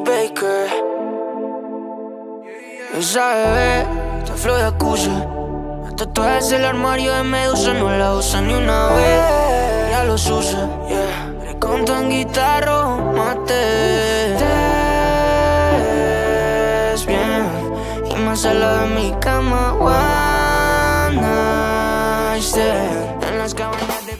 Baker. Esa bebé te flow Yakuza. Tatuajes del armario de Medusa, no la usa ni una vez, ya los usa, yeah. Le contan guitarra, mate. Te ves bien, y más al lado de mi cama, one night stand. En las cabañas de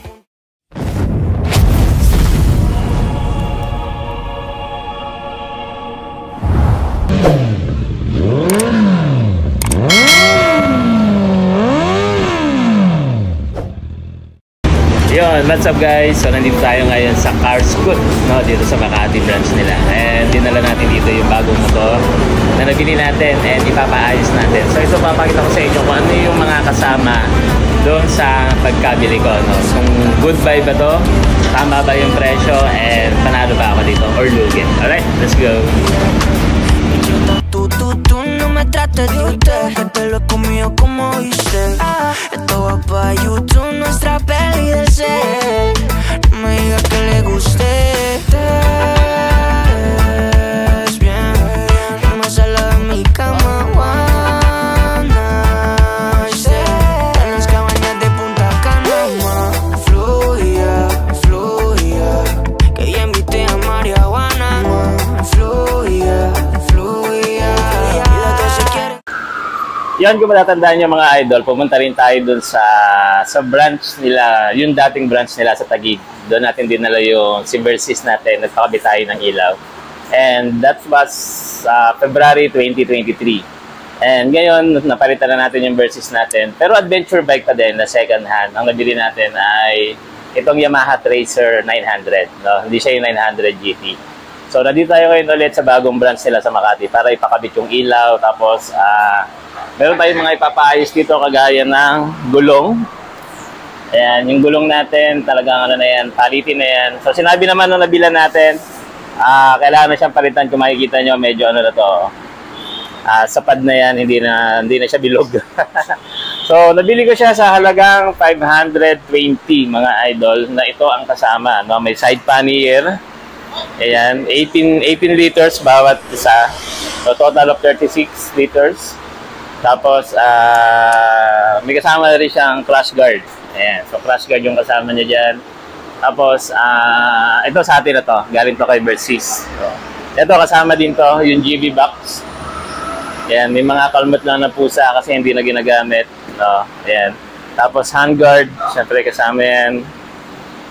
Yun, what's up guys? So nandito tayo ngayon sa Carscoot, no? Dito sa Makati branch nila. And dinala natin dito yung bagong motor na nabili natin and ipapaayos natin. So ito papakita ko sa inyo kung ano yung mga kasama doon sa pagkabili ko, no? Kung good buy ba to, tama ba yung presyo, and panalo ba ako dito or lugi. Alright, let's go. Tú no me trates de usted, que te lo he comido como dice. Esto va pa' YouTube, nuestra peli del set. No me digas que le guste. Te ves bien, no me sale de mi cama, one night stand. En las cabañas de Punta Cana, fluya, fluya, que ya invité a marihuana, fluya. Yan, kung matatandaan nyo mga idol, pumunta rin tayo dun sa branch nila, yung dating branch nila sa Taguig. Doon natin dinala yung si Versys natin, nagpakabit tayo ng ilaw. And that was February 2023. And ngayon, napalitan na natin yung Versys natin. Pero adventure bike pa din na second hand. Ang nabili natin ay itong Yamaha Tracer 900. No? Hindi siya yung 900 GT. So, nandito tayo ngayon ulit sa bagong branch nila sa Makati para ipakabit yung ilaw. Tapos, meron tayong mga ipapaayos dito kagaya ng gulong. Ayan, yung gulong natin, talagang ano na yan, palitin na yan. So, sinabi naman nung nabila natin, kailangan na siyang palitan. Kung makikita nyo, medyo ano na to, sapad na yan, hindi na siya bilog. So, nabili ko siya sa halagang 520 mga idol, na ito ang kasama. No? May side pannier. Ayan, 18 liters bawat isa. So, total of 36 liters. Tapos, may kasama na rin siyang crash guard. Ayan, so crash guard yung kasama niya dyan. Tapos, ito sa atin na to. Galing to kay Versys. So, ito, kasama din to, yung GB box. Ayan, may mga kalmot lang na pusa kasi hindi na ginagamit. No? Ayan. Tapos, handguard. Siyempre, kasama yan.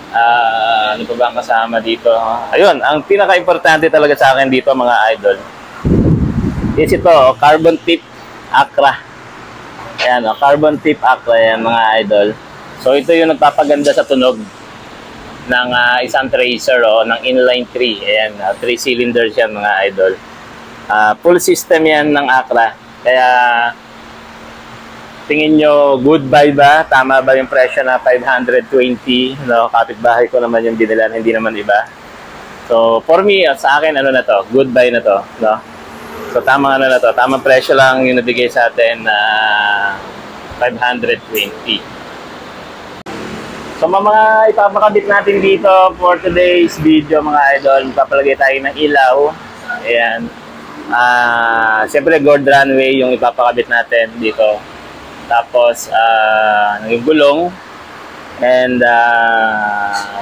Ano pa ba ang kasama dito? Ayun, ang pinaka-importante talaga sa akin dito mga idol is ito, carbon tip Acra. Ayan, carbon tip Acra yan mga idol. So ito yung nagpapaganda sa tunog ng isang tracer ng inline 3. Ayan, 3 cylinders yan mga idol. Full system yan ng Acra. Kaya tingin nyo, good buy ba? Tama ba yung presyo na 520? No? Kapitbahay ko naman yung binilan, hindi naman iba. So, for me, sa akin, ano na to? Good buy na to. No? So, tamang ano na to? Tamang presyo lang yung nabigay sa atin na 520. So, mga ipapakabit natin dito for today's video, mga idol. Ipapalagay tayo ng ilaw. Ayan. Siyempre, gold runway yung ipapakabit natin dito. Tapos, yung gulong. And,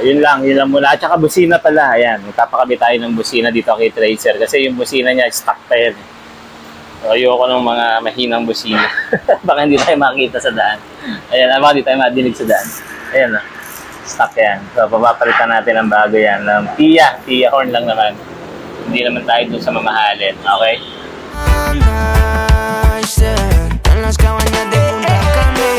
yun lang muna. At saka busina pala. Ayan, magpapakabit tayo ng busina dito kay Tracer. Kasi yung busina niya, stock pa yan. So, ayoko ng mga mahinang busina. Baka hindi tayo makita sa daan. Ayan, baka hindi tayo madinig sa daan. Ayan, stock yan. So, papapalitan natin ang bago yan. Tia horn lang naman. Hindi naman tayo dun sa mamahalin. Okay? En las cabañas de Punta Cana,